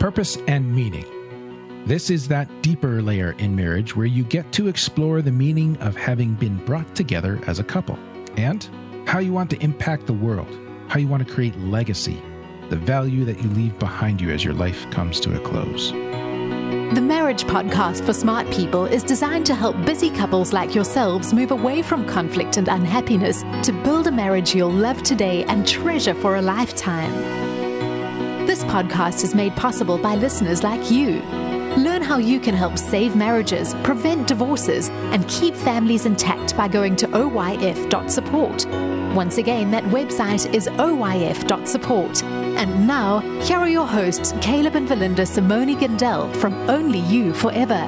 Purpose and meaning. This is that deeper layer in marriage where you get to explore the meaning of having been brought together as a couple and how you want to impact the world, how you want to create legacy, the value that you leave behind you as your life comes to a close. The Marriage Podcast for Smart People is designed to help busy couples like yourselves move away from conflict and unhappiness to build a marriage you'll love today and treasure for a lifetime. This podcast is made possible by listeners like you. Learn how you can help save marriages, prevent divorces, and keep families intact by going to oyf.support. Once again, that website is oyf.support. And now, here are your hosts, Caleb and Verlynda Simone Gindel from Only You Forever.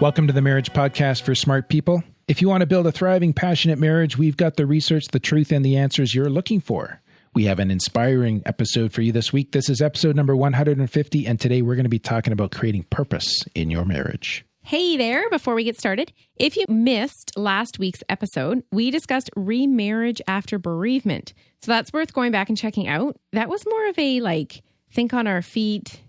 Welcome to the Marriage Podcast for Smart People. If you want to build a thriving, passionate marriage, we've got the research, the truth, and the answers you're looking for. We have an inspiring episode for you this week. This is episode number 150, and today we're going to be talking about creating purpose in your marriage. Hey there, before we get started, if you missed last week's episode, we discussed remarriage after bereavement. So that's worth going back and checking out. That was more of a think on our feet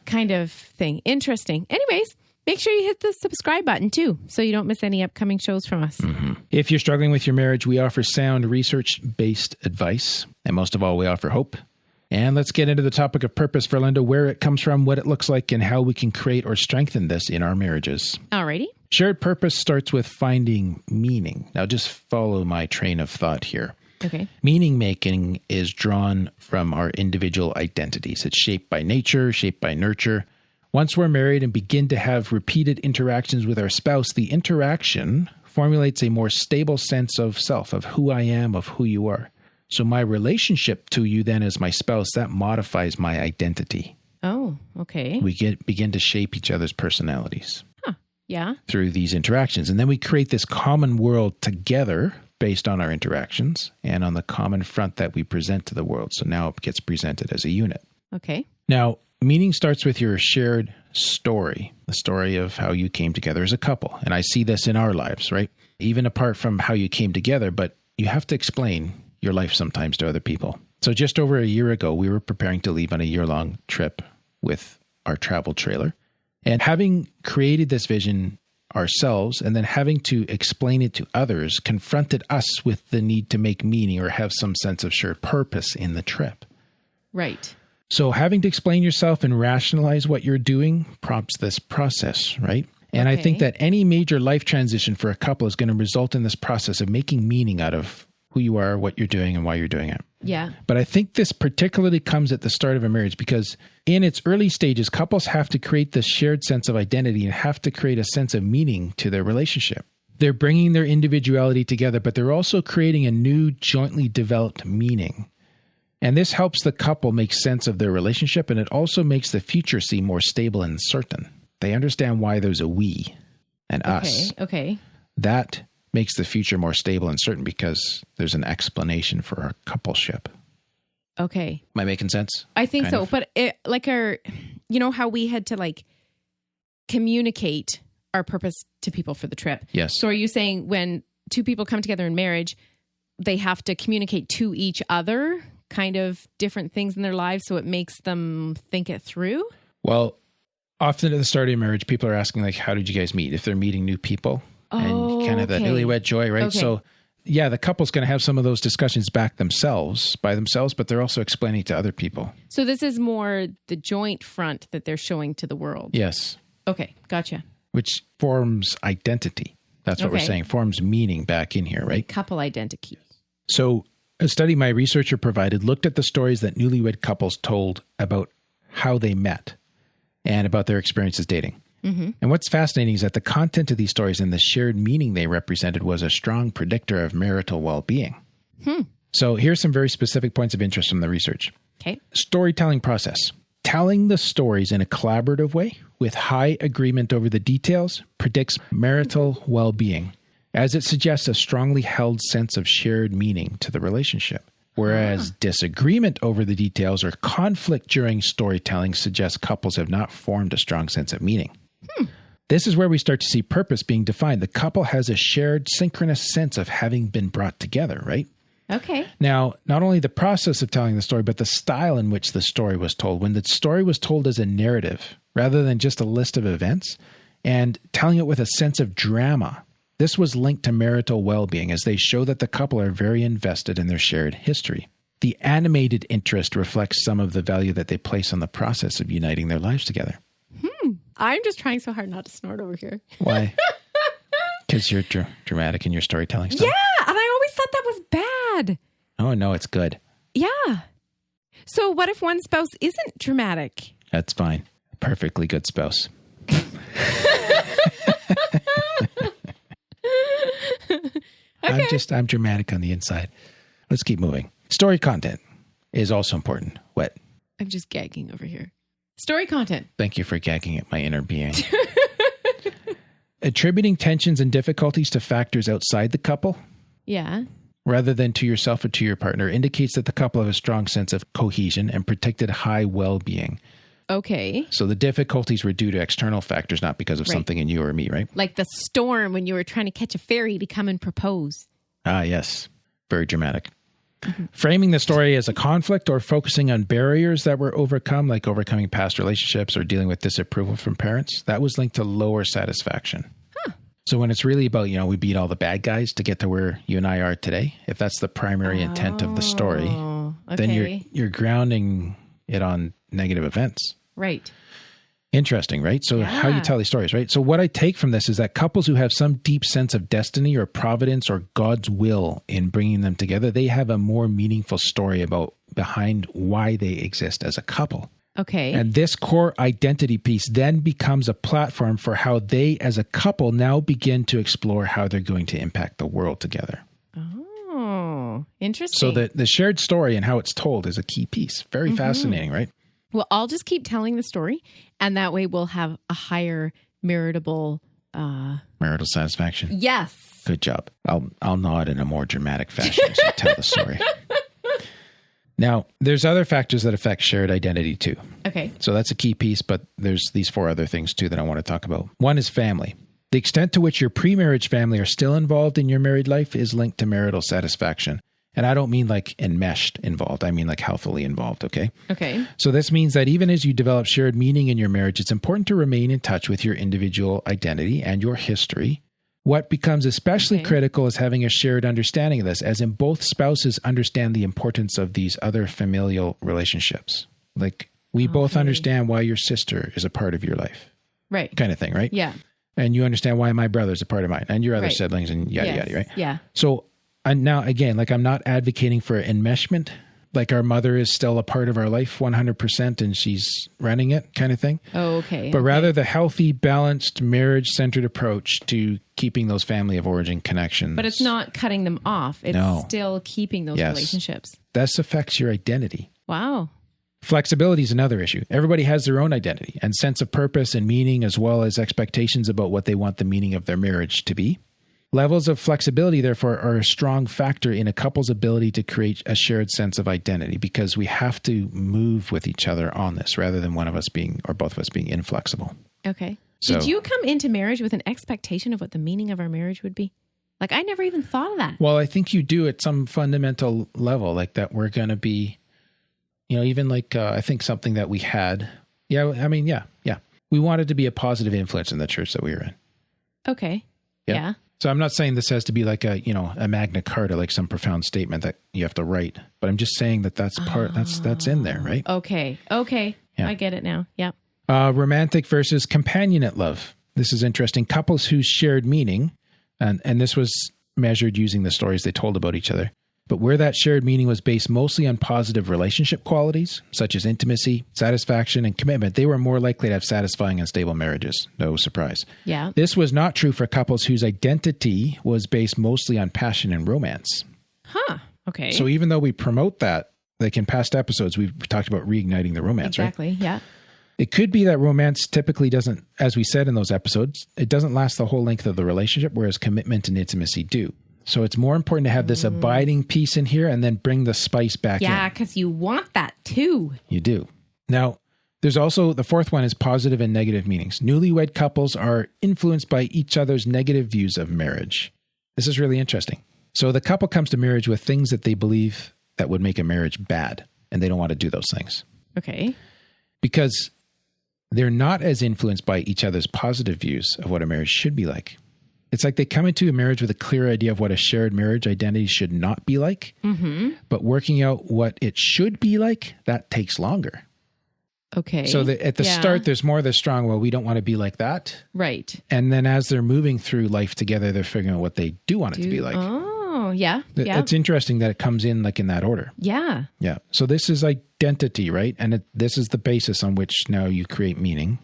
kind of thing. Interesting. Anyways, make sure you hit the subscribe button too, so you don't miss any upcoming shows from us. Mm-hmm. If you're struggling with your marriage, we offer sound research-based advice. And most of all, we offer hope. And let's get into the topic of purpose, Verlynda, where it comes from, what it looks like, and how we can create or strengthen this in our marriages. Alrighty. Shared purpose starts with finding meaning. Now, just follow my train of thought here. Okay. Meaning making is drawn from our individual identities. It's shaped by nature, shaped by nurture. Once we're married and begin to have repeated interactions with our spouse, the interaction formulates a more stable sense of self, of who I am, of who you are. So my relationship to you then as my spouse, that modifies my identity. Oh, okay. We begin to shape each other's personalities. Yeah. Through these interactions. And then we create this common world together based on our interactions and on the common front that we present to the world. So now it gets presented as a unit. Okay. Now, meaning starts with your shared story, the story of how you came together as a couple. And I see this in our lives, right? Even apart from how you came together, but you have to explain your life sometimes to other people. So just over a year ago, we were preparing to leave on a year-long trip with our travel trailer. And having created this vision ourselves and then having to explain it to others confronted us with the need to make meaning or have some sense of shared purpose in the trip. Right. So having to explain yourself and rationalize what you're doing prompts this process, right? And I think that any major life transition for a couple is going to result in this process of making meaning out of who you are, what you're doing, and why you're doing it. Yeah. But I think this particularly comes at the start of a marriage because in its early stages, couples have to create this shared sense of identity and have to create a sense of meaning to their relationship. They're bringing their individuality together, but they're also creating a new jointly developed meaning. And this helps the couple make sense of their relationship, and it also makes the future seem more stable and certain. They understand why there's a we and us. Okay. That makes the future more stable and certain because there's an explanation for our coupleship. Okay. Am I making sense? I think so. But how we had to communicate our purpose to people for the trip. Yes. So are you saying when two people come together in marriage, they have to communicate to each other kind of different things in their lives so it makes them think it through? Well, often at the start of marriage, people are asking how did you guys meet? If they're meeting new people. And kind of that newlywed joy, right? Okay. So, yeah, the couple's going to have some of those discussions by themselves, but they're also explaining to other people. So this is more the joint front that they're showing to the world. Yes. Okay, gotcha. Which forms identity. That's what we're saying. Forms meaning back in here, right? Couple identity. So a study my researcher provided looked at the stories that newlywed couples told about how they met and about their experiences dating. Mm-hmm. And what's fascinating is that the content of these stories and the shared meaning they represented was a strong predictor of marital well-being. So here's some very specific points of interest from the research. Okay. Storytelling process. Telling the stories in a collaborative way with high agreement over the details predicts marital well-being, as it suggests a strongly held sense of shared meaning to the relationship. Whereas disagreement over the details or conflict during storytelling suggests couples have not formed a strong sense of meaning. This is where we start to see purpose being defined. The couple has a shared synchronous sense of having been brought together, right? Okay. Now, not only the process of telling the story, but the style in which the story was told. When the story was told as a narrative, rather than just a list of events, and telling it with a sense of drama, this was linked to marital well-being as they show that the couple are very invested in their shared history. The animated interest reflects some of the value that they place on the process of uniting their lives together. I'm just trying so hard not to snort over here. Why? Because you're dramatic in your storytelling style? Yeah, and I always thought that was bad. Oh, no, it's good. Yeah. So what if one spouse isn't dramatic? That's fine. A perfectly good spouse. Okay. I'm dramatic on the inside. Let's keep moving. Story content is also important. What? I'm just gagging over here. Story content. Thank you for gagging at my inner being. Attributing tensions and difficulties to factors outside the couple, Yeah. rather than to yourself or to your partner, indicates that the couple have a strong sense of cohesion and protected high well-being. Okay. So the difficulties were due to external factors, not because of something in you or me, right? Like the storm when you were trying to catch a ferry to come and propose. Ah, yes. Very dramatic. Framing the story as a conflict or focusing on barriers that were overcome, like overcoming past relationships or dealing with disapproval from parents, that was linked to lower satisfaction. Huh. So when it's really about, we beat all the bad guys to get to where you and I are today, if that's the primary intent of the story, then you're grounding it on negative events. Right. Interesting, right? So how you tell these stories, right? So what I take from this is that couples who have some deep sense of destiny or providence or God's will in bringing them together, they have a more meaningful story behind why they exist as a couple. Okay. And this core identity piece then becomes a platform for how they as a couple now begin to explore how they're going to impact the world together. Oh, interesting. So the shared story and how it's told is a key piece. Very fascinating, right? Well, I'll just keep telling the story, and that way we'll have a higher marital satisfaction. Yes. Good job. I'll nod in a more dramatic fashion as you tell the story. Now, there's other factors that affect shared identity too. Okay. So that's a key piece, but there's these 4 other things too that I want to talk about. One is family. The extent to which your pre-marriage family are still involved in your married life is linked to marital satisfaction. And I don't mean like enmeshed involved. I mean like healthily involved, okay? Okay. So this means that even as you develop shared meaning in your marriage, it's important to remain in touch with your individual identity and your history. What becomes especially critical is having a shared understanding of this, as in both spouses understand the importance of these other familial relationships. Like we both understand why your sister is a part of your life. Right. Kind of thing, right? Yeah. And you understand why my brother is a part of mine and your other siblings and yada, yada, right? Yeah. So and now, again, like I'm not advocating for enmeshment, like our mother is still a part of our life 100% and she's running it kind of thing. Oh, okay. But rather the healthy, balanced, marriage-centered approach to keeping those family of origin connections. But it's not cutting them off. It's still keeping those relationships. This affects your identity. Wow. Flexibility is another issue. Everybody has their own identity and sense of purpose and meaning, as well as expectations about what they want the meaning of their marriage to be. Levels of flexibility, therefore, are a strong factor in a couple's ability to create a shared sense of identity, because we have to move with each other on this rather than one of us being or both of us being inflexible. Okay. So, did you come into marriage with an expectation of what the meaning of our marriage would be? Like, I never even thought of that. Well, I think you do at some fundamental level, like that we're going to be, even like I think something that we had. Yeah. I mean, yeah. We wanted to be a positive influence in the church that we were in. Okay. Yeah. So I'm not saying this has to be like a Magna Carta, like some profound statement that you have to write, but I'm just saying that's in there, right? Okay. Yeah. I get it now. Yeah. Romantic versus companionate love. This is interesting. Couples whose shared meaning, and this was measured using the stories they told about each other, but where that shared meaning was based mostly on positive relationship qualities, such as intimacy, satisfaction, and commitment, they were more likely to have satisfying and stable marriages. No surprise. Yeah. This was not true for couples whose identity was based mostly on passion and romance. Huh. Okay. So even though we promote that, like in past episodes, we've talked about reigniting the romance, exactly, right? Yeah. It could be that romance typically doesn't, as we said in those episodes, it doesn't last the whole length of the relationship, whereas commitment and intimacy do. So it's more important to have this abiding piece in here and then bring the spice back in. Yeah, because you want that too. You do. Now, there's also, the 4th one is positive and negative meanings. Newlywed couples are influenced by each other's negative views of marriage. This is really interesting. So the couple comes to marriage with things that they believe that would make a marriage bad, and they don't want to do those things. Okay. Because they're not as influenced by each other's positive views of what a marriage should be like. It's like they come into a marriage with a clear idea of what a shared marriage identity should not be like, but working out what it should be like, that takes longer. Okay. So at the start, there's more of the strong, well, we don't want to be like that. Right. And then as they're moving through life together, they're figuring out what they do want it to be like. Oh, yeah. It's interesting that it comes in like in that order. Yeah. Yeah. So this is identity, right? And this is the basis on which now you create meaning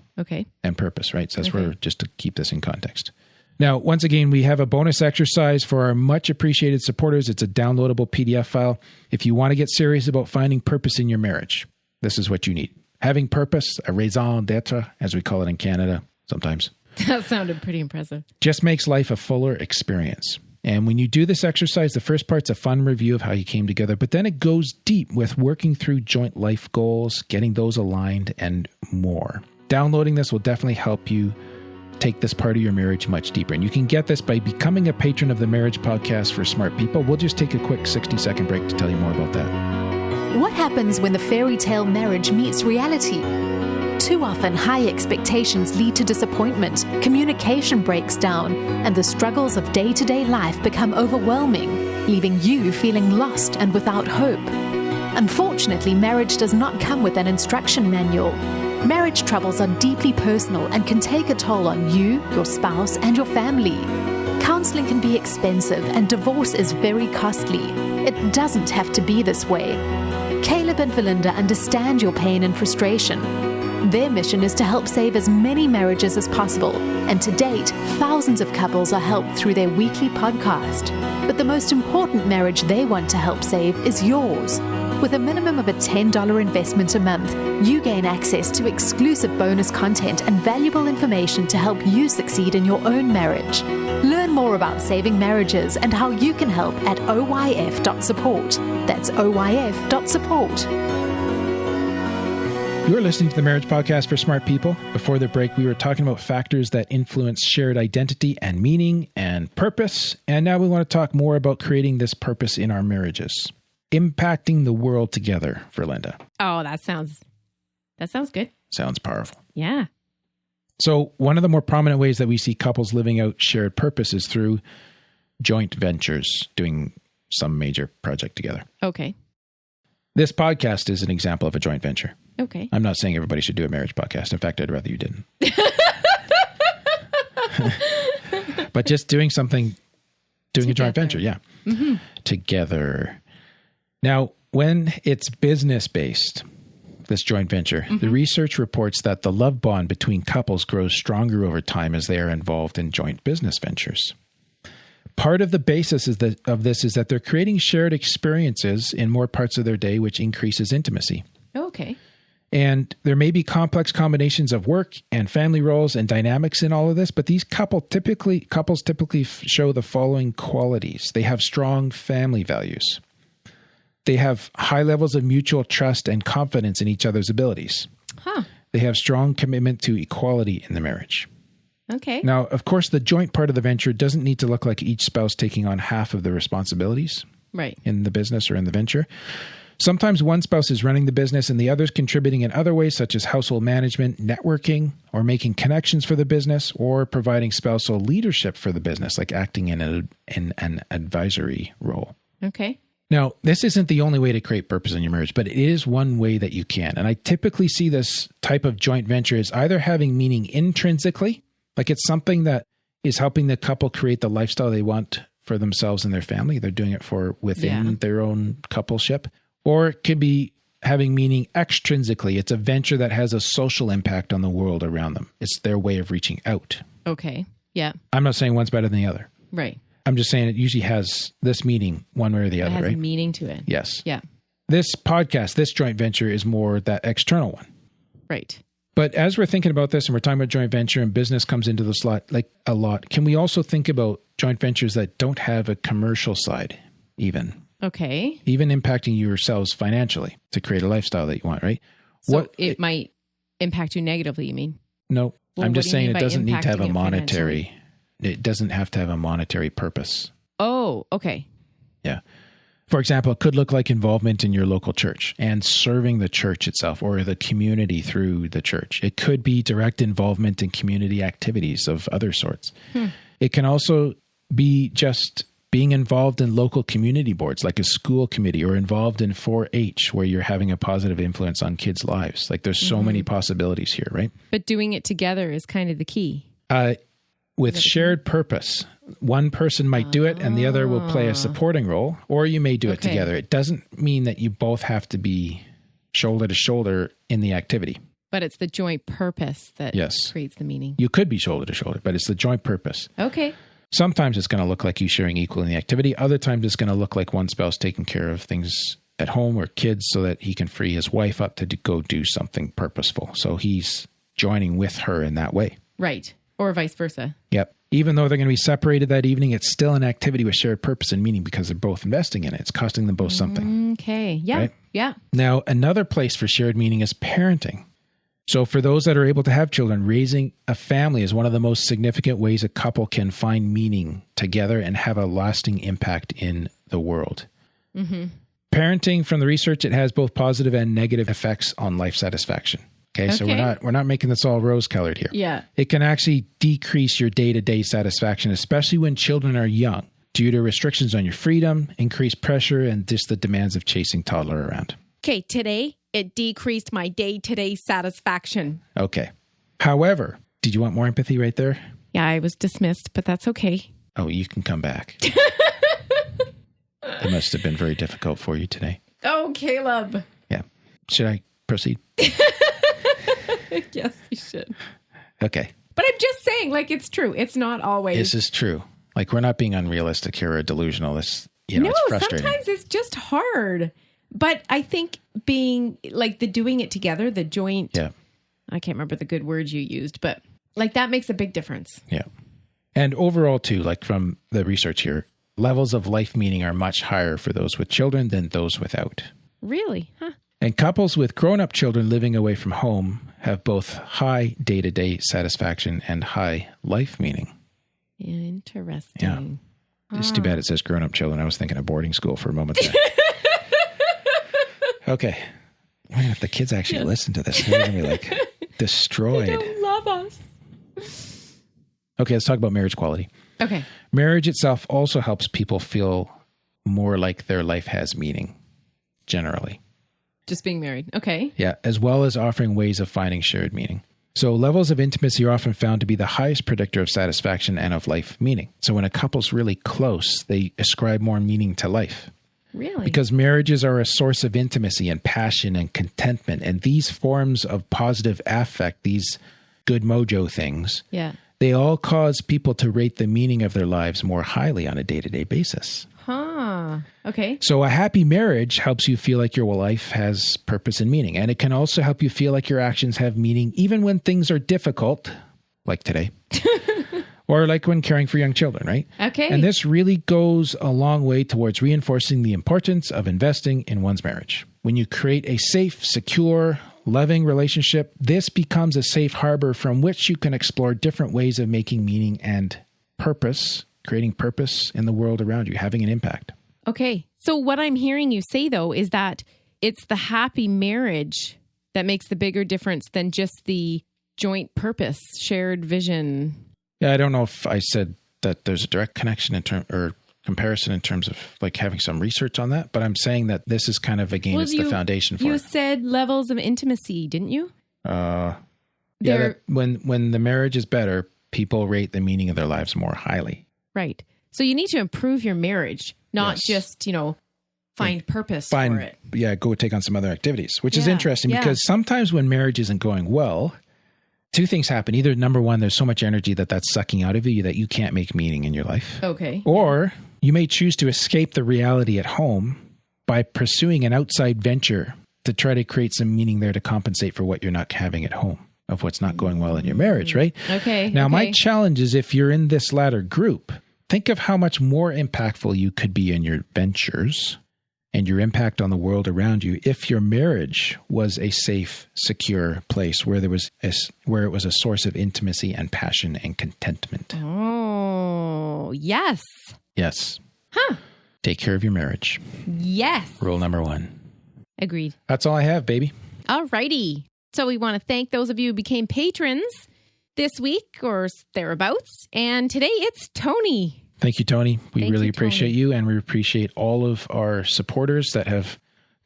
and purpose, right? So that's where, just to keep this in context. Now, once again, we have a bonus exercise for our much appreciated supporters. It's a downloadable PDF file. If you want to get serious about finding purpose in your marriage, this is what you need. Having purpose, a raison d'etre, as we call it in Canada sometimes. That sounded pretty impressive. Just makes life a fuller experience. And when you do this exercise, the first part's a fun review of how you came together, but then it goes deep with working through joint life goals, getting those aligned, and more. Downloading this will definitely help you take this part of your marriage much deeper. And you can get this by becoming a patron of the Marriage Podcast for Smart People. We'll just take a quick 60-second break to tell you more about that. What happens when the fairy tale marriage meets reality? Too often, high expectations lead to disappointment, communication breaks down, and the struggles of day-to-day life become overwhelming, leaving you feeling lost and without hope. Unfortunately, marriage does not come with an instruction manual. Marriage troubles are deeply personal and can take a toll on you, your spouse, and your family. Counseling can be expensive and divorce is very costly. It doesn't have to be this way. Caleb and Verlynda understand your pain and frustration. Their mission is to help save as many marriages as possible, and to date, thousands of couples are helped through their weekly podcast. But the most important marriage they want to help save is yours. With a minimum of a $10 investment a month, you gain access to exclusive bonus content and valuable information to help you succeed in your own marriage. Learn more about saving marriages and how you can help at oyf.support. That's oyf.support. You're listening to the Marriage Podcast for Smart People. Before the break, we were talking about factors that influence shared identity and meaning and purpose. And now we want to talk more about creating this purpose in our marriages. Impacting the world together, Verlynda. Oh, that sounds good. Sounds powerful. Yeah. So one of the more prominent ways that we see couples living out shared purpose is through joint ventures, doing some major project together. Okay. This podcast is an example of a joint venture. Okay. I'm not saying everybody should do a marriage podcast. In fact, I'd rather you didn't. But just doing something, doing together. A joint venture, yeah. Mm-hmm. Together. Now, when it's business-based, this joint venture, the research reports that the love bond between couples grows stronger over time as they are involved in joint business ventures. Part of the basis of this is that they're creating shared experiences in more parts of their day, which increases intimacy. Okay. And there may be complex combinations of work and family roles and dynamics in all of this, but these couples typically show the following qualities. They have strong family values. They have high levels of mutual trust and confidence in each other's abilities. Huh. They have strong commitment to equality in the marriage. Okay. Now, of course, the joint part of the venture doesn't need to look like each spouse taking on half of the responsibilities in the business or in the venture. Sometimes one spouse is running the business and the other's contributing in other ways, such as household management, networking, or making connections for the business, or providing spousal leadership for the business, like acting in an advisory role. Okay. Now, this isn't the only way to create purpose in your marriage, but it is one way that you can. And I typically see this type of joint venture as either having meaning intrinsically, like it's something that is helping the couple create the lifestyle they want for themselves and their family. They're doing it for within their own coupleship. Or it could be having meaning extrinsically. It's a venture that has a social impact on the world around them. It's their way of reaching out. Okay. Yeah. I'm not saying one's better than the other. Right. I'm just saying it usually has this meaning one way or the other, right? It has a meaning to it. Yes. Yeah. This podcast, this joint venture is more that external one. Right. But as we're thinking about this and we're talking about joint venture and business comes into the slot like a lot, can we also think about joint ventures that don't have a commercial side even? Okay. Even impacting yourselves financially to create a lifestyle that you want, right? So it might impact you negatively, you mean? No, Well, I'm just saying it doesn't need to have a impacting it monetary, it doesn't have to have a monetary purpose. Oh, okay. Yeah. For example, it could look like involvement in your local church and serving the church itself or the community through the church. It could be direct involvement in community activities of other sorts. It can also be just being involved in local community boards, like a school committee, or involved in 4-H, where you're having a positive influence on kids' lives. Like there's so many possibilities here, right? But doing it together is kind of the key. With shared purpose, one person might do it and the other will play a supporting role, or you may do it together. It doesn't mean that you both have to be shoulder to shoulder in the activity. But it's the joint purpose that creates the meaning. You could be shoulder to shoulder, but it's the joint purpose. Okay. Sometimes it's going to look like you sharing equally in the activity. Other times it's going to look like one spouse taking care of things at home or kids so that he can free his wife up to go do something purposeful. So he's joining with her in that way. Right. Or vice versa. Yep. Even though they're going to be separated that evening, it's still an activity with shared purpose and meaning because they're both investing in it. It's costing them both something. Okay. Yeah. Right? Yeah. Now, another place for shared meaning is parenting. So for those that are able to have children, raising a family is one of the most significant ways a couple can find meaning together and have a lasting impact in the world. Parenting, from the research, it has both positive and negative effects on life satisfaction. Okay, so we're not making this all rose-colored here. Yeah. It can actually decrease your day-to-day satisfaction, especially when children are young, due to restrictions on your freedom, increased pressure, and just the demands of chasing toddler around. Okay, today it decreased my day-to-day satisfaction. Okay. However, did you want more empathy right there? Yeah, I was dismissed, but that's okay. Oh, you can come back. It must have been very difficult for you today. Oh, Caleb. Yeah. Should I proceed? Yes, you should. Okay. But I'm just saying, like, it's true. It's not always. This is true. Like, we're not being unrealistic here or delusional. It's, it's frustrating. Sometimes it's just hard. But I think being, like, the doing it together, the joint. Yeah. I can't remember the good words you used, but, like, that makes a big difference. Yeah. And overall, too, like from the research here, levels of life meaning are much higher for those with children than those without. Really? Huh. And couples with grown-up children living away from home have both high day-to-day satisfaction and high life meaning. Interesting. Yeah. It's too bad it says grown-up children. I was thinking of boarding school for a moment there. Okay. I mean, if the kids actually listen to this, they're going to be like destroyed. They don't love us. Okay, let's talk about marriage quality. Okay. Marriage itself also helps people feel more like their life has meaning, generally. Just being married. Okay. Yeah, as well as offering ways of finding shared meaning. So levels of intimacy are often found to be the highest predictor of satisfaction and of life meaning. So when a couple's really close, they ascribe more meaning to life. Really? Because marriages are a source of intimacy and passion and contentment. And these forms of positive affect, these good mojo things, they all cause people to rate the meaning of their lives more highly on a day-to-day basis. Huh. Okay. So a happy marriage helps you feel like your life has purpose and meaning. And it can also help you feel like your actions have meaning even when things are difficult, like today, or like when caring for young children, right? Okay. And this really goes a long way towards reinforcing the importance of investing in one's marriage. When you create a safe, secure, loving relationship, this becomes a safe harbor from which you can explore different ways of making meaning and purpose, creating purpose in the world around you, having an impact. Okay. So what I'm hearing you say, though, is that it's the happy marriage that makes the bigger difference than just the joint purpose, shared vision. Yeah, I don't know if I said that there's a direct connection or comparison in terms of like having some research on that, but I'm saying that this is kind of, again, it's the foundation for it. You said levels of intimacy, didn't you? When the marriage is better, people rate the meaning of their lives more highly. Right. So you need to improve your marriage, not just, find purpose for it. Yeah, go take on some other activities, which is interesting because sometimes when marriage isn't going well, two things happen. Either, number one, there's so much energy that's sucking out of you that you can't make meaning in your life. Okay. Or you may choose to escape the reality at home by pursuing an outside venture to try to create some meaning there to compensate for what you're not having at home, of what's not going well in your marriage, right? Okay. Now, my challenge is if you're in this latter group, think of how much more impactful you could be in your ventures and your impact on the world around you if your marriage was a safe, secure place where it was a source of intimacy and passion and contentment. Oh, yes. Yes. Huh. Take care of your marriage. Yes. Rule number 1. Agreed. That's all I have, baby. Alrighty. So we want to thank those of you who became patrons this week or thereabouts. And today it's Tony. Thank you, Tony. We Thank really you, appreciate Tony. you, and we appreciate all of our supporters that have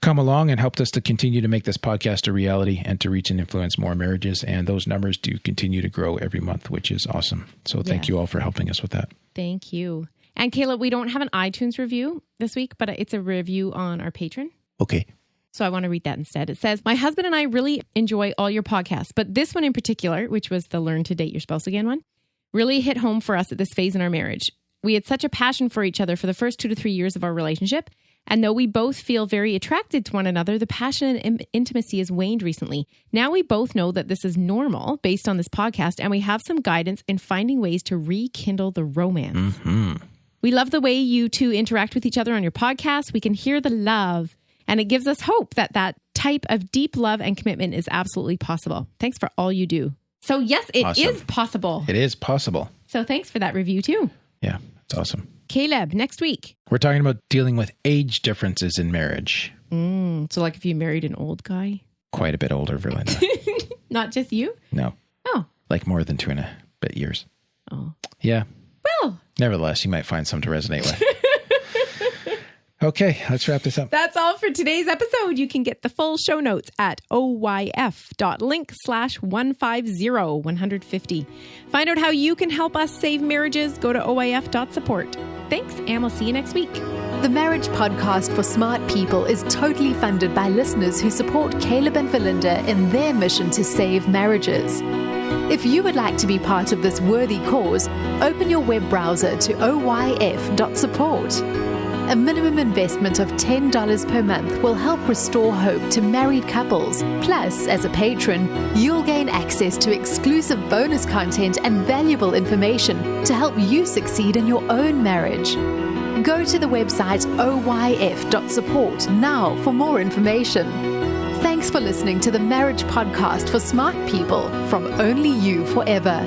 come along and helped us to continue to make this podcast a reality and to reach and influence more marriages. And those numbers do continue to grow every month, which is awesome. So thank you all for helping us with that. Thank you. And Caleb, we don't have an iTunes review this week, but it's a review on our Patreon. Okay. So I want to read that instead. It says, my husband and I really enjoy all your podcasts, but this one in particular, which was the Learn to Date Your Spouse Again one, really hit home for us at this phase in our marriage. We had such a passion for each other for the first 2 to 3 years of our relationship. And though we both feel very attracted to one another, the passion and intimacy has waned recently. Now we both know that this is normal based on this podcast, and we have some guidance in finding ways to rekindle the romance. Mm-hmm. We love the way you two interact with each other on your podcast. We can hear the love, and it gives us hope that that type of deep love and commitment is absolutely possible. Thanks for all you do. So yes, it is possible. It is possible. So thanks for that review too. Yeah, it's awesome. Caleb, next week. We're talking about dealing with age differences in marriage. So like if you married an old guy? Quite a bit older, Verlynda. Not just you? No. Oh. Like more than 2 and a bit years. Oh. Yeah. Well. Nevertheless, you might find some to resonate with. Okay, let's wrap this up. That's all for today's episode. You can get the full show notes at oyf.link/150. Find out how you can help us save marriages. Go to oyf.support. Thanks, and we'll see you next week. The Marriage Podcast for Smart People is totally funded by listeners who support Caleb and Verlynda in their mission to save marriages. If you would like to be part of this worthy cause, open your web browser to oyf.support. A minimum investment of $10 per month will help restore hope to married couples. Plus, as a patron, you'll gain access to exclusive bonus content and valuable information to help you succeed in your own marriage. Go to the website oyf.support now for more information. Thanks for listening to the Marriage Podcast for Smart People from Only You Forever.